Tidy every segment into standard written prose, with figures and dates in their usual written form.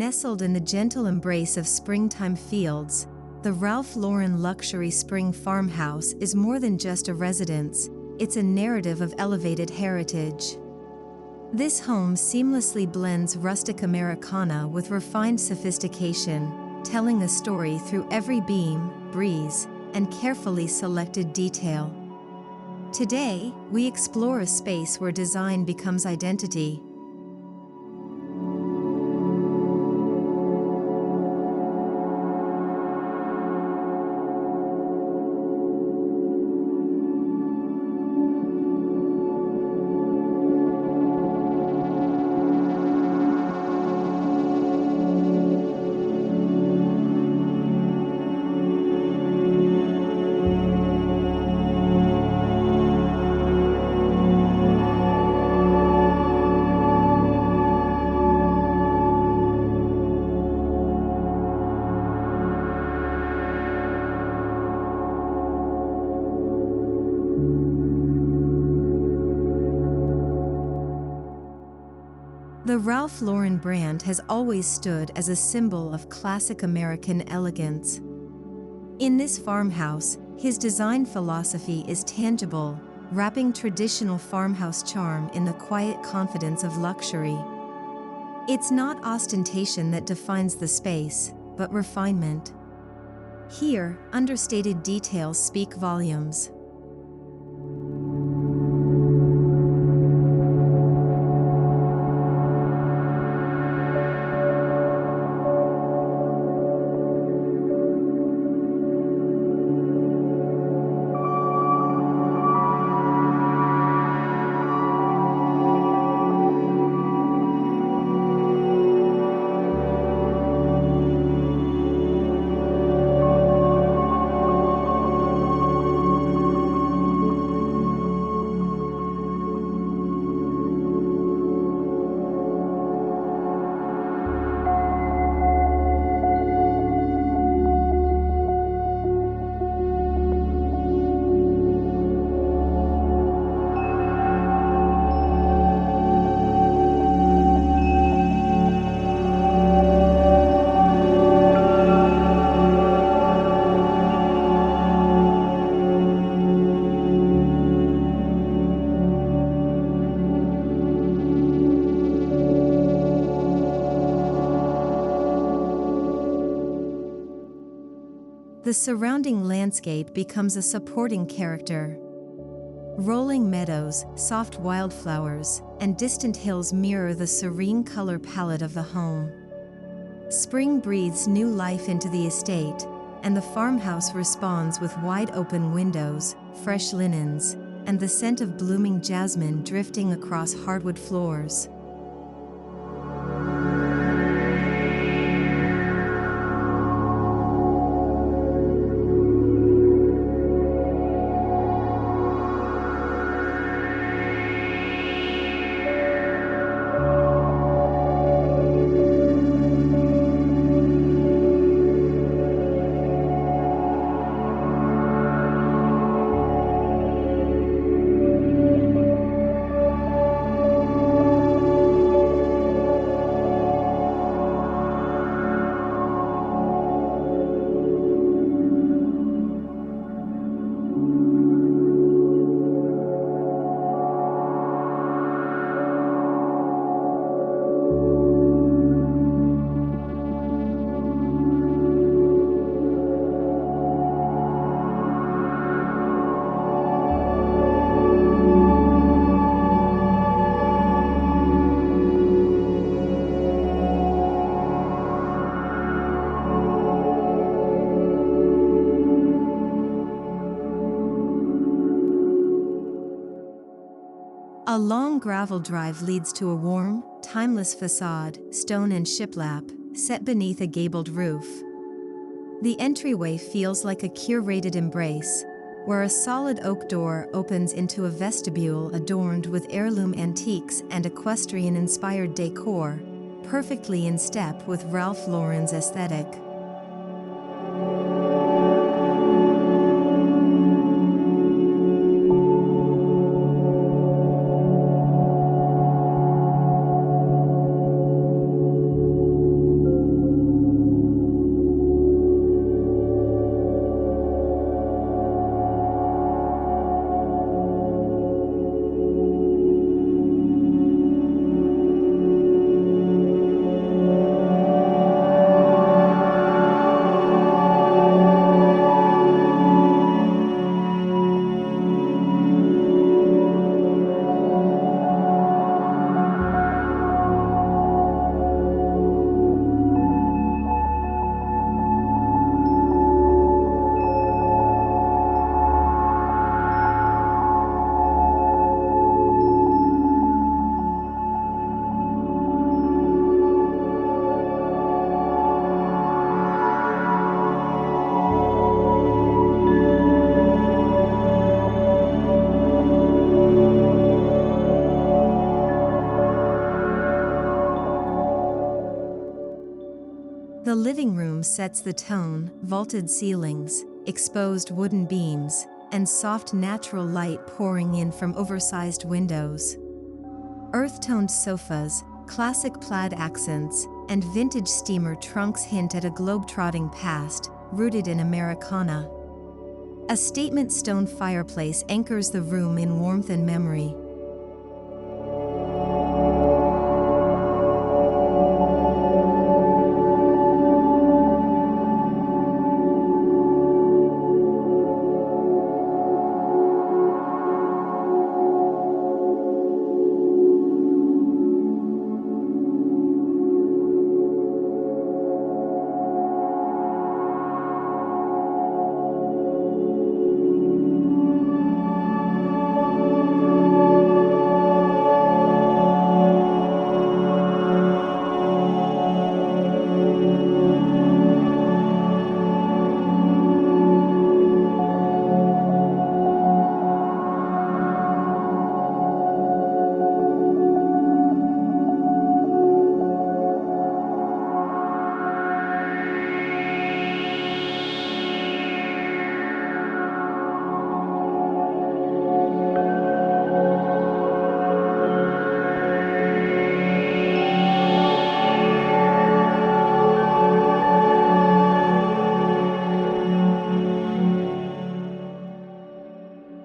Nestled in the gentle embrace of springtime fields, the Ralph Lauren luxury spring farmhouse is more than just a residence, it's a narrative of elevated heritage. This home seamlessly blends rustic Americana with refined sophistication, telling a story through every beam, breeze, and carefully selected detail. Today, we explore a space where design becomes identity. The Ralph Lauren brand has always stood as a symbol of classic American elegance. In this farmhouse, his design philosophy is tangible, wrapping traditional farmhouse charm in the quiet confidence of luxury. It's not ostentation that defines the space, but refinement. Here, understated details speak volumes. The surrounding landscape becomes a supporting character. Rolling meadows, soft wildflowers, and distant hills mirror the serene color palette of the home. Spring breathes new life into the estate, and the farmhouse responds with wide-open windows, fresh linens, and the scent of blooming jasmine drifting across hardwood floors. A long gravel drive leads to a warm, timeless façade, stone and shiplap, set beneath a gabled roof. The entryway feels like a curated embrace, where a solid oak door opens into a vestibule adorned with heirloom antiques and equestrian-inspired decor, perfectly in step with Ralph Lauren's aesthetic. living room sets the tone, vaulted ceilings, exposed wooden beams, and soft natural light pouring in from oversized windows. Earth-toned sofas, classic plaid accents, and vintage steamer trunks hint at a globe-trotting past, rooted in Americana. A statement stone fireplace anchors the room in warmth and memory.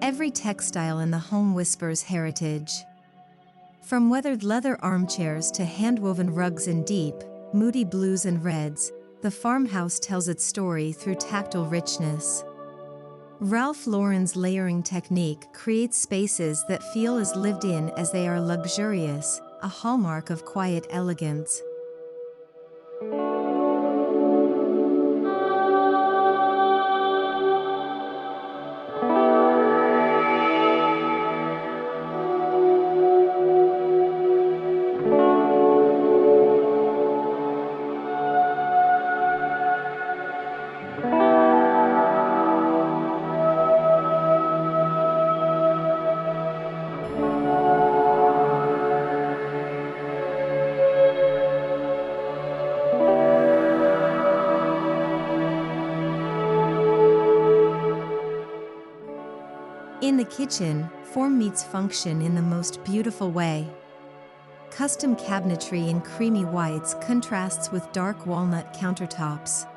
Every textile in the home whispers heritage. From weathered leather armchairs to hand-woven rugs in deep, moody blues and reds, the farmhouse tells its story through tactile richness. Ralph Lauren's layering technique creates spaces that feel as lived in as they are luxurious, a hallmark of quiet elegance. In the kitchen, form meets function in the most beautiful way. Custom cabinetry in creamy whites contrasts with dark walnut countertops.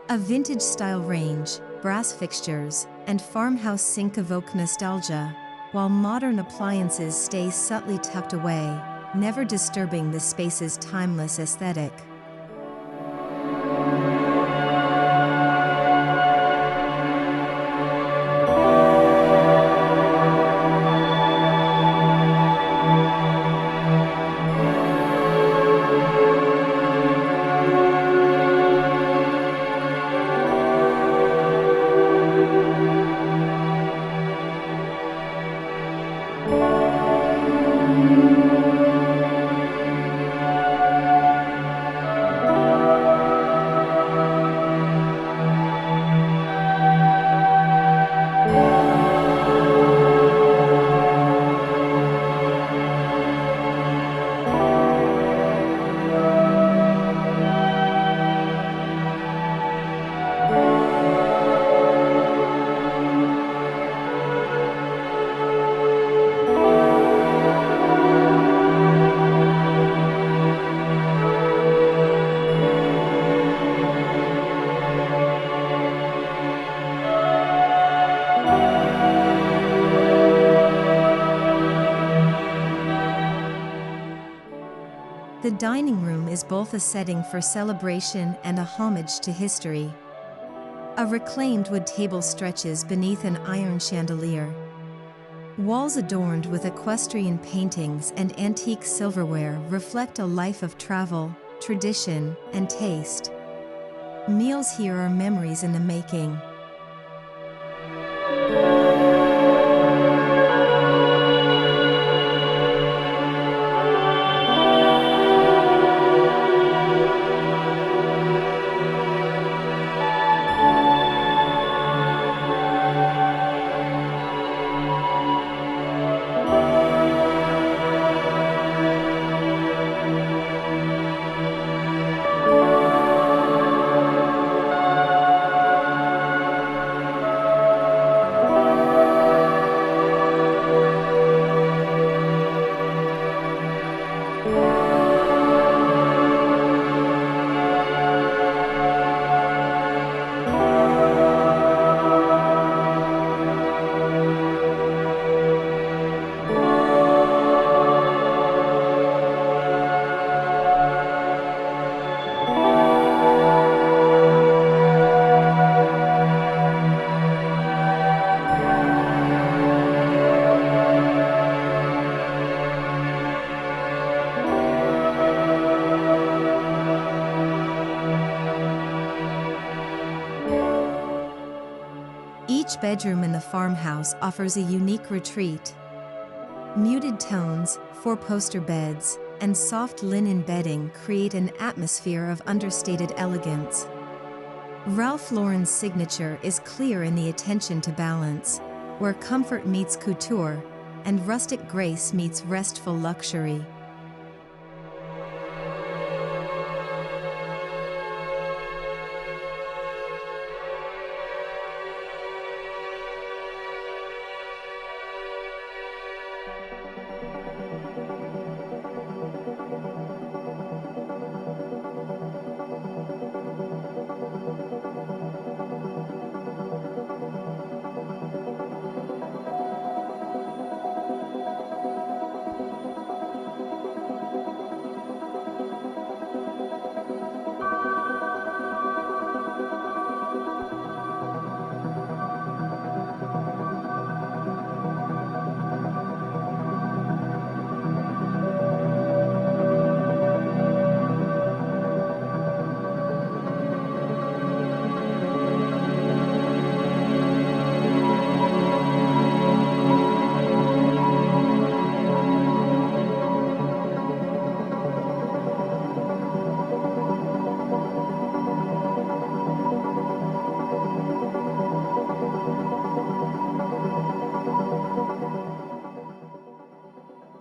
A vintage-style range, brass fixtures, and farmhouse sink evoke nostalgia, while modern appliances stay subtly tucked away, never disturbing the space's timeless aesthetic. The dining room is both a setting for celebration and a homage to history. A reclaimed wood table stretches beneath an iron chandelier. Walls adorned with equestrian paintings and antique silverware reflect a life of travel, tradition, and taste. Meals here are memories in the making. Each bedroom in the farmhouse offers a unique retreat. Muted tones, four-poster beds, and soft linen bedding create an atmosphere of understated elegance. Ralph Lauren's signature is clear in the attention to balance, where comfort meets couture, and rustic grace meets restful luxury.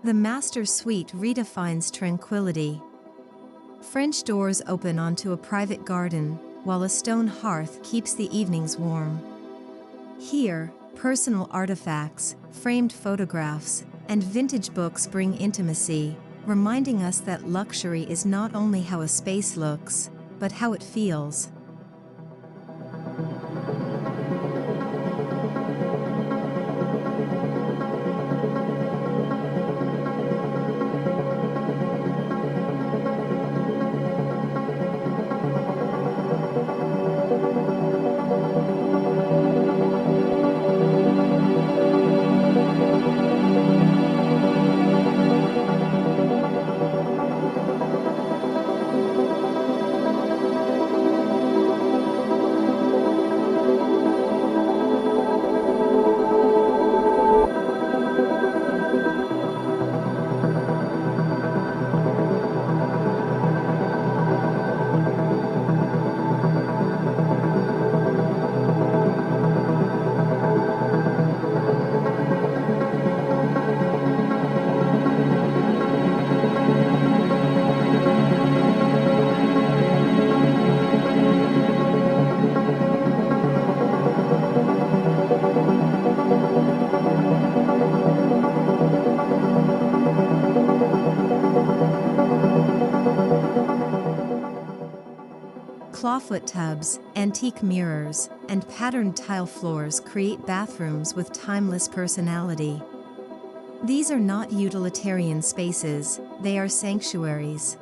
The master suite redefines tranquility. French doors open onto a private garden, while a stone hearth keeps the evenings warm. Here, personal artifacts, framed photographs, and vintage books bring intimacy, reminding us that luxury is not only how a space looks, but how it feels. Clawfoot tubs, antique mirrors, and patterned tile floors create bathrooms with timeless personality. These are not utilitarian spaces, they are sanctuaries.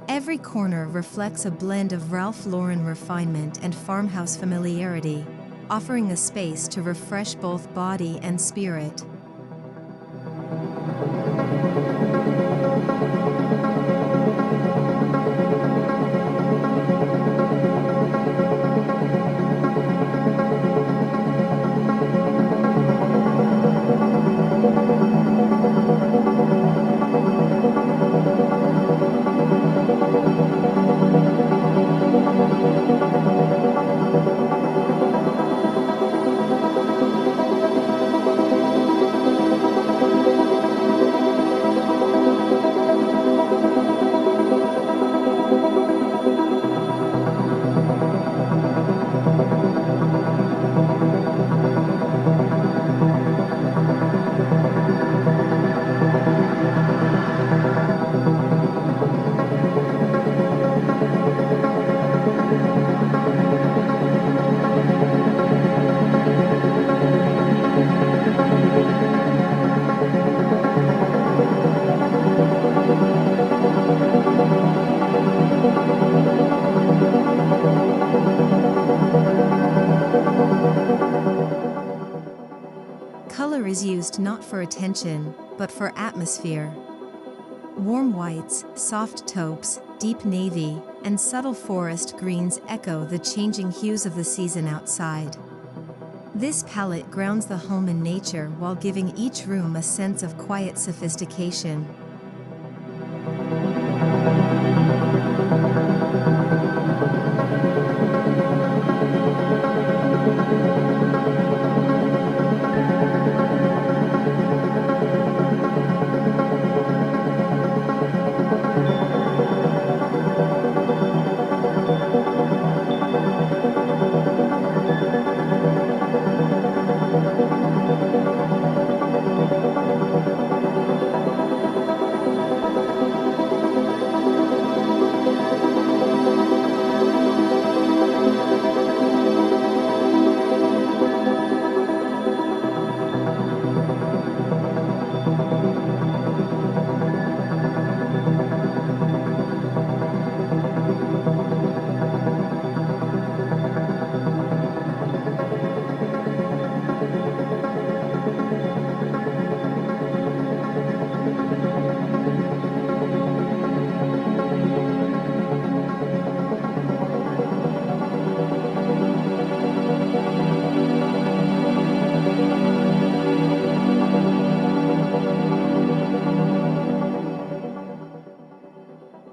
Every corner reflects a blend of Ralph Lauren refinement and farmhouse familiarity, offering a space to refresh both body and spirit. Color is used not for attention, but for atmosphere. Warm whites, soft taupes, deep navy, and subtle forest greens echo the changing hues of the season outside. This palette grounds the home in nature while giving each room a sense of quiet sophistication.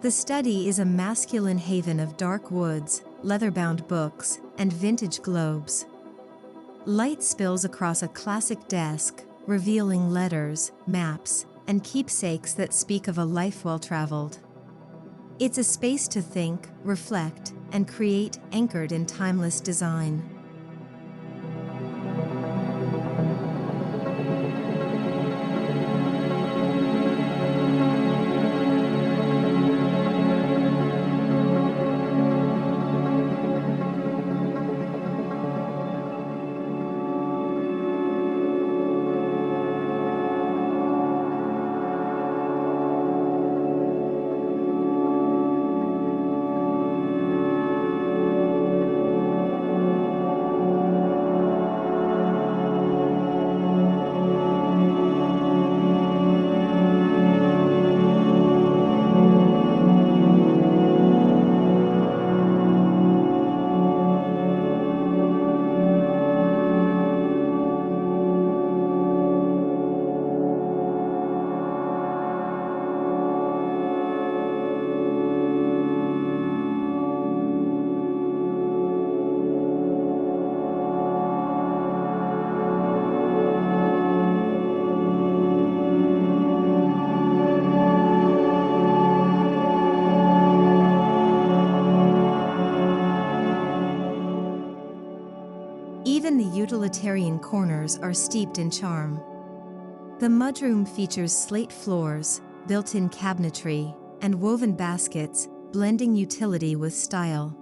The study is a masculine haven of dark woods, leather-bound books, and vintage globes. Light spills across a classic desk, revealing letters, maps, and keepsakes that speak of a life well-traveled. It's a space to think, reflect, and create, anchored in timeless design. Even the utilitarian corners are steeped in charm. The mudroom features slate floors, built-in cabinetry, and woven baskets, blending utility with style.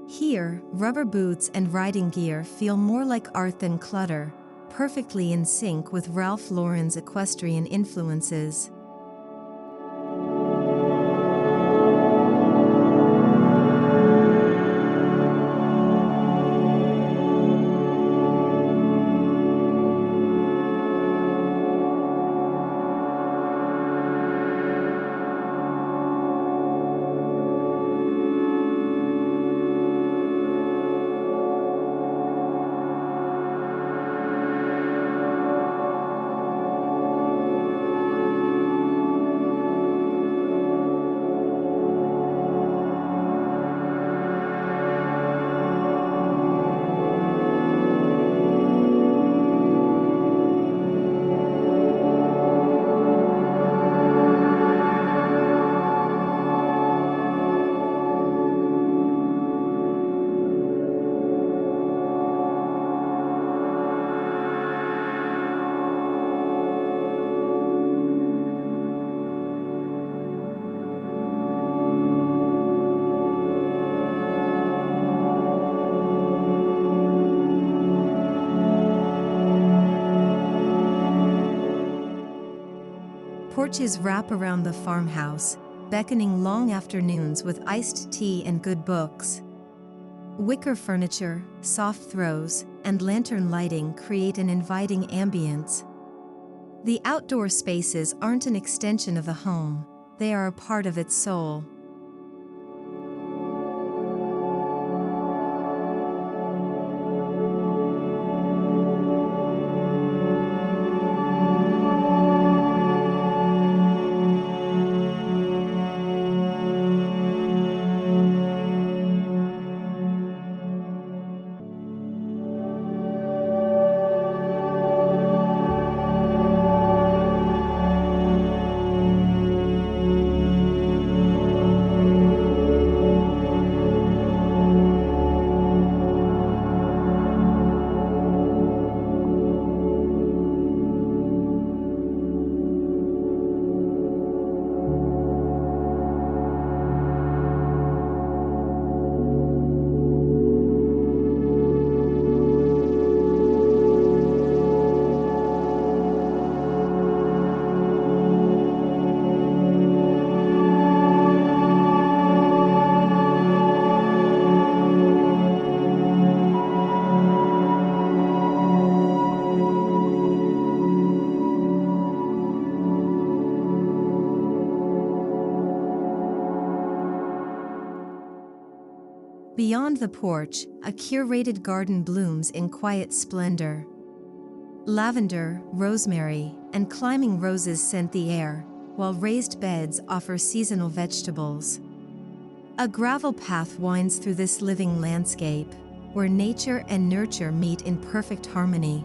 Here, rubber boots and riding gear feel more like art than clutter, perfectly in sync with Ralph Lauren's equestrian influences. Porches wrap around the farmhouse, beckoning long afternoons with iced tea and good books. Wicker furniture, soft throws, and lantern lighting create an inviting ambience. The outdoor spaces aren't an extension of the home, they are a part of its soul. Beyond the porch, a curated garden blooms in quiet splendor. Lavender, rosemary, and climbing roses scent the air, while raised beds offer seasonal vegetables. A gravel path winds through this living landscape, where nature and nurture meet in perfect harmony.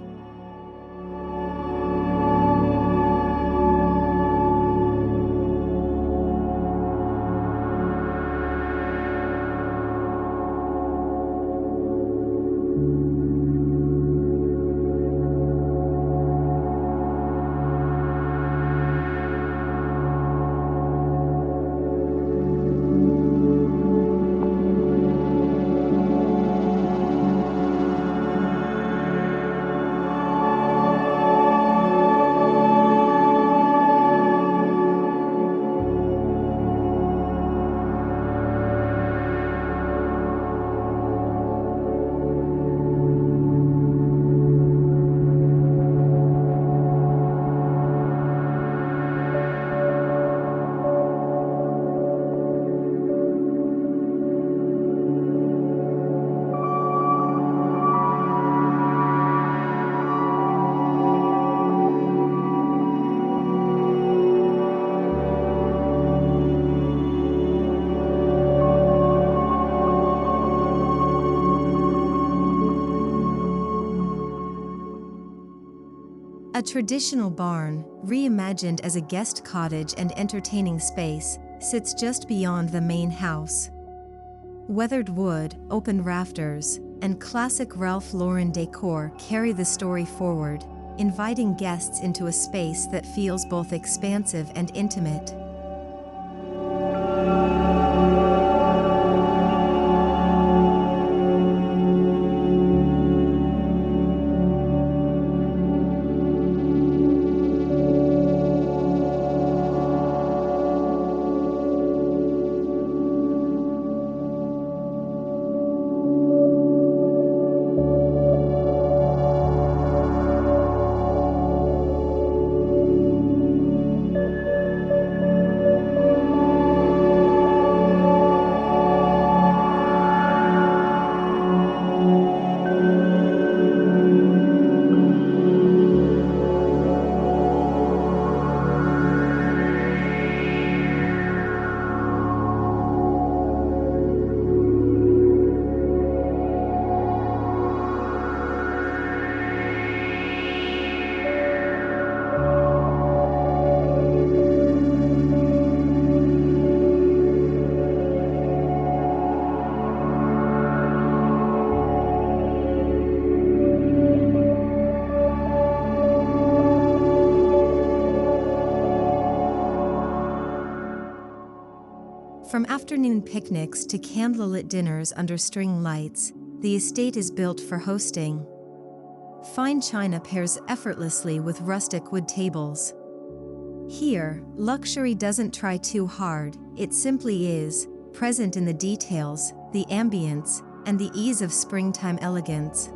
A traditional barn, reimagined as a guest cottage and entertaining space, sits just beyond the main house. Weathered wood, open rafters, and classic Ralph Lauren decor carry the story forward, inviting guests into a space that feels both expansive and intimate. From afternoon picnics to candlelit dinners under string lights, the estate is built for hosting. Fine china pairs effortlessly with rustic wood tables. Here, luxury doesn't try too hard, it simply is, present in the details, the ambience, and the ease of springtime elegance.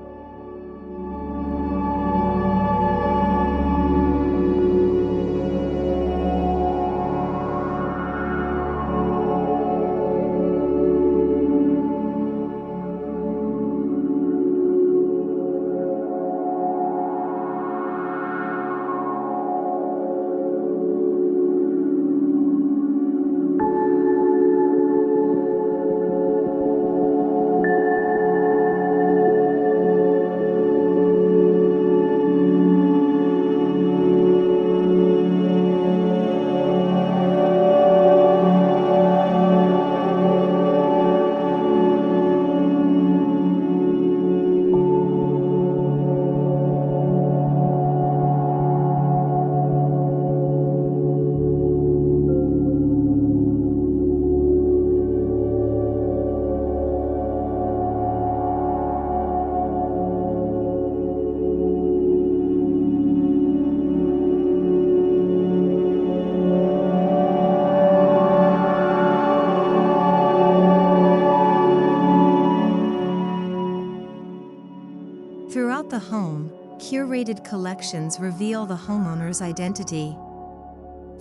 Throughout the home, curated collections reveal the homeowner's identity.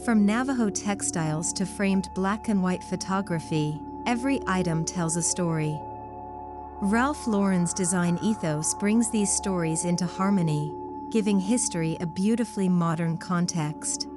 From Navajo textiles to framed black and white photography, every item tells a story. Ralph Lauren's design ethos brings these stories into harmony, giving history a beautifully modern context.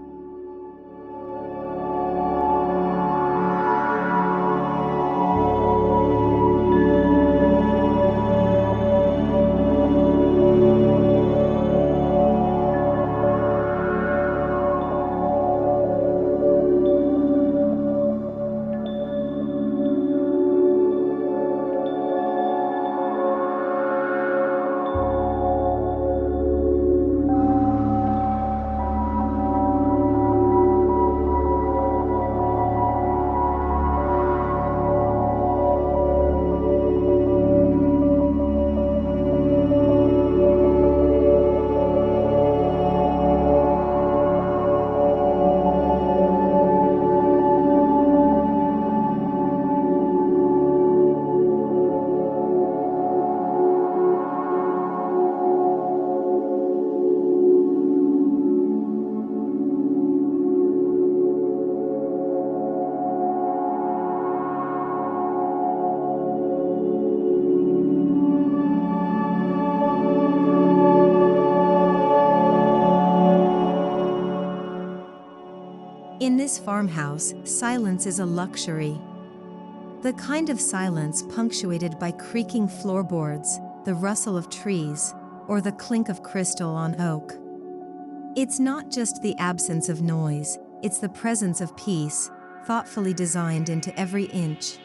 In this farmhouse, silence is a luxury. The kind of silence punctuated by creaking floorboards, the rustle of trees, or the clink of crystal on oak. It's not just the absence of noise, it's the presence of peace, thoughtfully designed into every inch.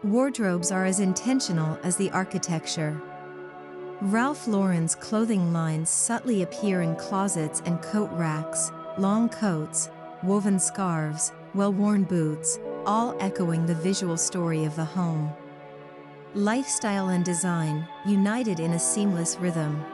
Wardrobes are as intentional as the architecture. Ralph Lauren's clothing lines subtly appear in closets and coat racks, long coats, woven scarves, well-worn boots, all echoing the visual story of the home. Lifestyle and design, united in a seamless rhythm.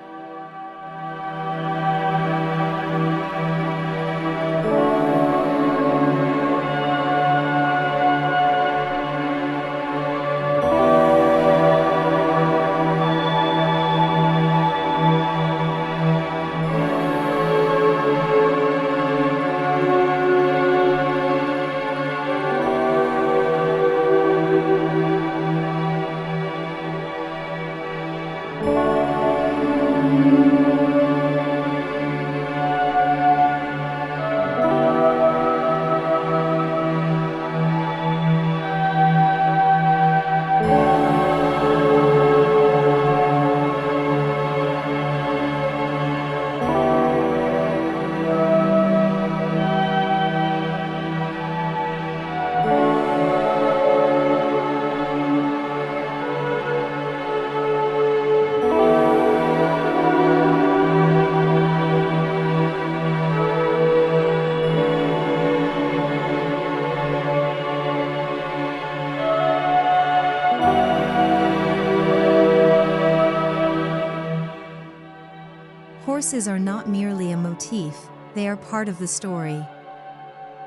Horses are not merely a motif, they are part of the story.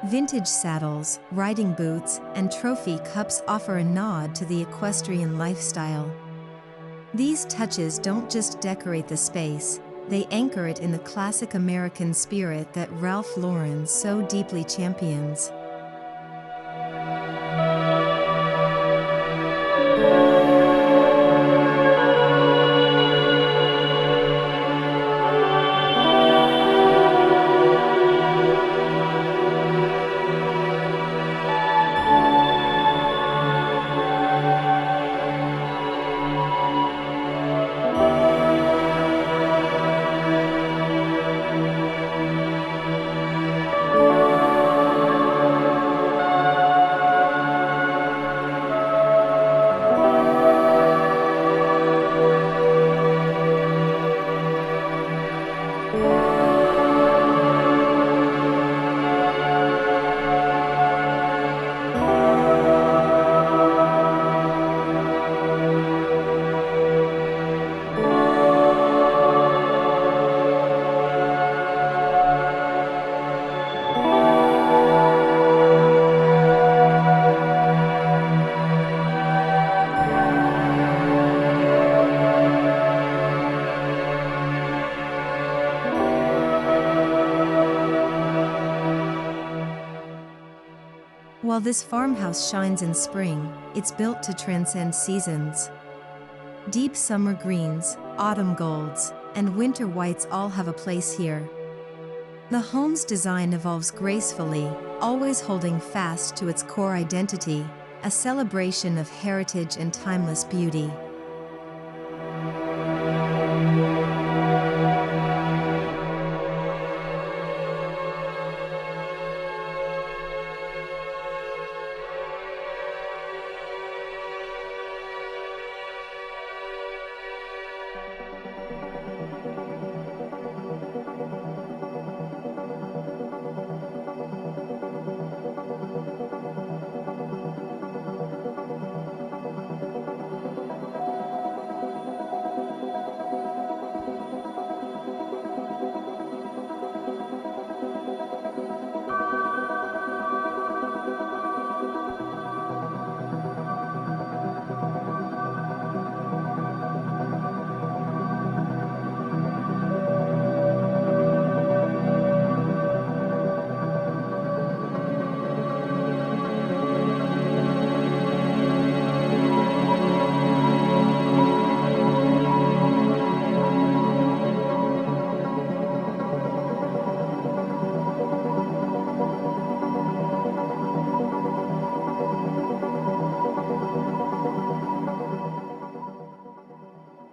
Vintage saddles, riding boots, and trophy cups offer a nod to the equestrian lifestyle. These touches don't just decorate the space, they anchor it in the classic American spirit that Ralph Lauren so deeply champions. While this farmhouse shines in spring, it's built to transcend seasons. Deep summer greens, autumn golds, and winter whites all have a place here. The home's design evolves gracefully, always holding fast to its core identity, a celebration of heritage and timeless beauty.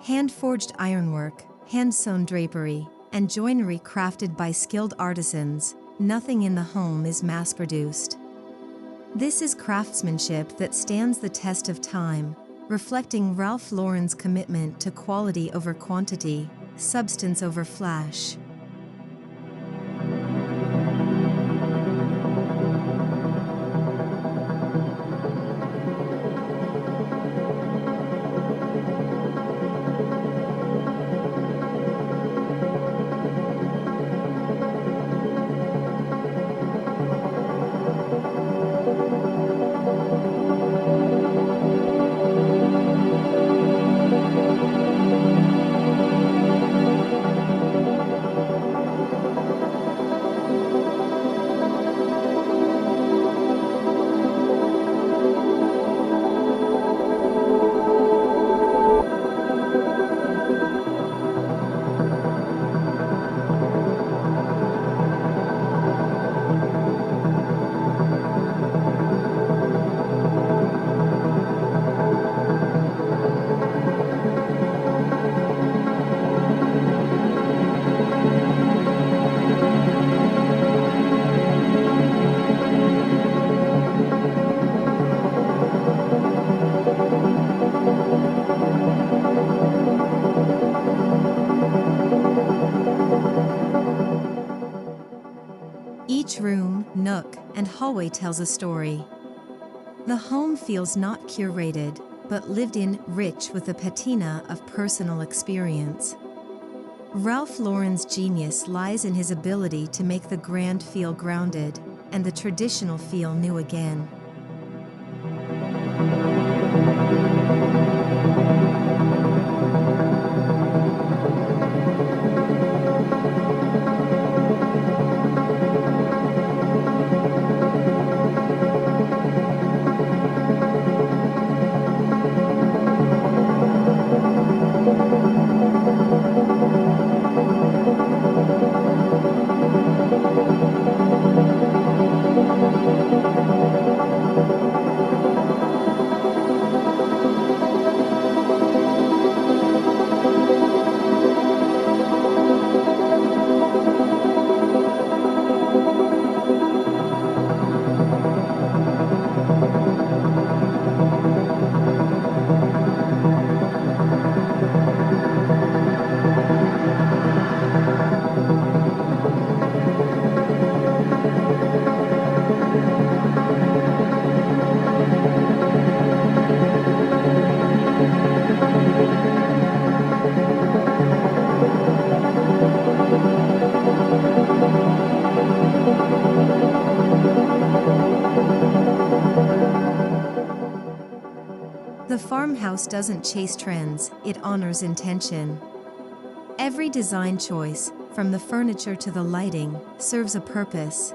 Hand-forged ironwork, hand-sewn drapery, and joinery crafted by skilled artisans, nothing in the home is mass-produced. This is craftsmanship that stands the test of time, reflecting Ralph Lauren's commitment to quality over quantity, substance over flash. Each room, nook, and hallway tells a story. The home feels not curated, but lived in, rich with a patina of personal experience. Ralph Lauren's genius lies in his ability to make the grand feel grounded, and the traditional feel new again. The farmhouse doesn't chase trends, it honors intention. Every design choice, from the furniture to the lighting, serves a purpose.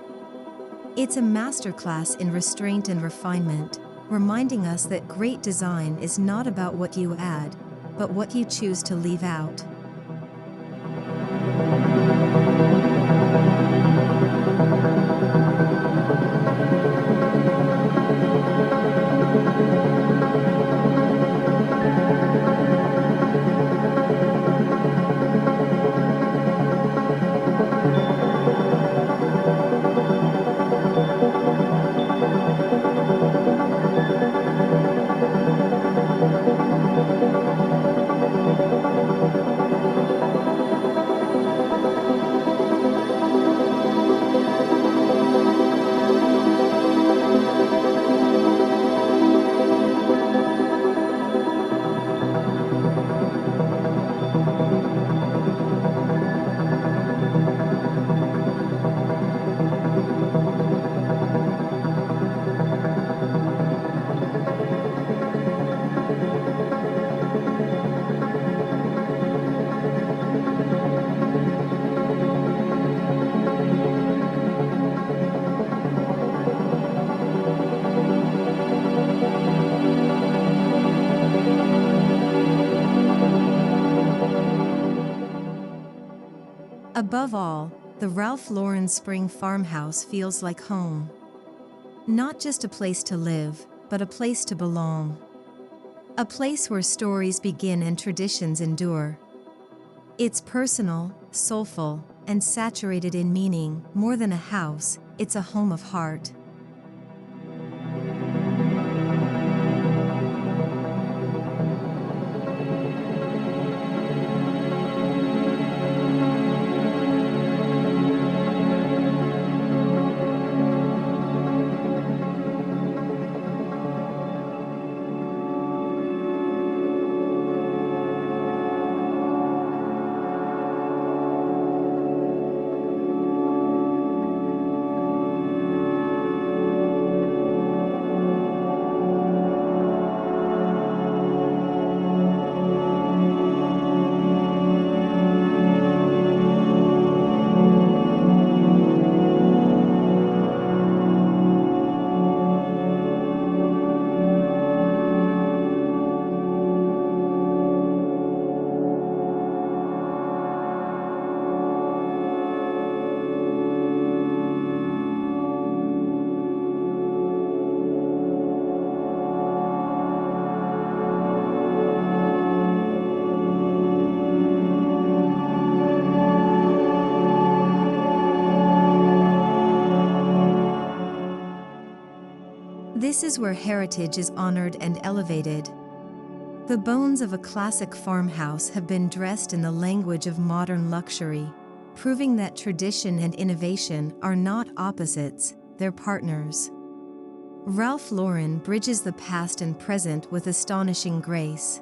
It's a masterclass in restraint and refinement, reminding us that great design is not about what you add, but what you choose to leave out. Above all, the Ralph Lauren Spring Farmhouse feels like home. Not just a place to live, but a place to belong. A place where stories begin and traditions endure. It's personal, soulful, and saturated in meaning. More than a house, it's a home of heart. This is where heritage is honored and elevated. The bones of a classic farmhouse have been dressed in the language of modern luxury, proving that tradition and innovation are not opposites, they're partners. Ralph Lauren bridges the past and present with astonishing grace.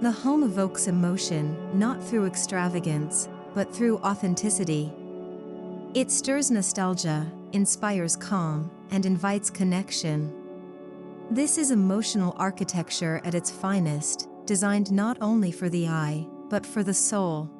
The home evokes emotion, not through extravagance, but through authenticity. It stirs nostalgia, inspires calm, and invites connection. This is emotional architecture at its finest, designed not only for the eye, but for the soul.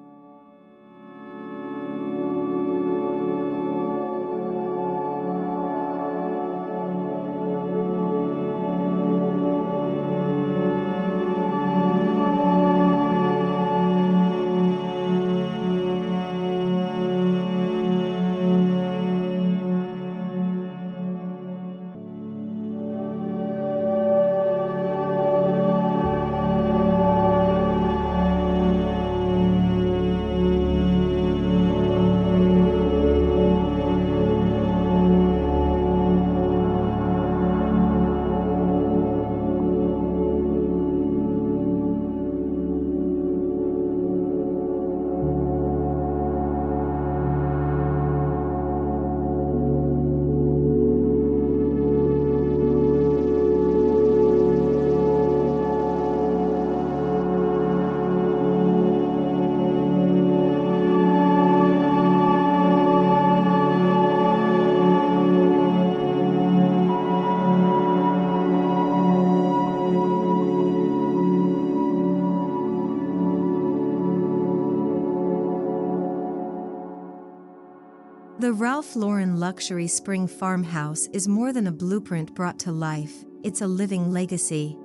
The Ralph Lauren luxury spring farmhouse is more than a blueprint brought to life, it's a living legacy.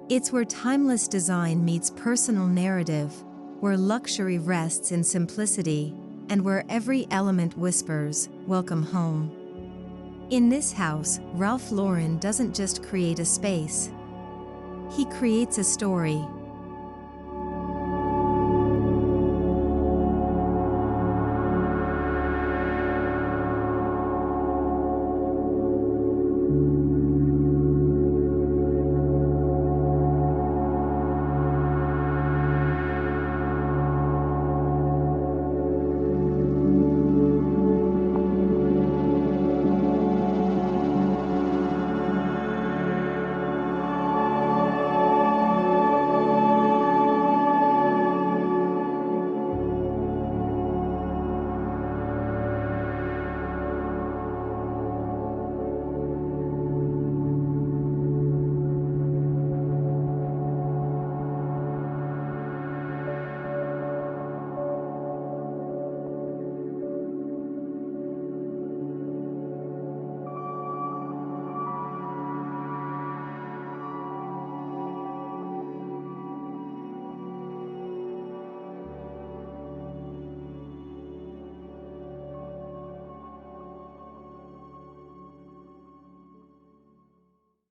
It's where timeless design meets personal narrative, where luxury rests in simplicity, and where every element whispers, "Welcome home." In this house, Ralph Lauren doesn't just create a space. He creates a story.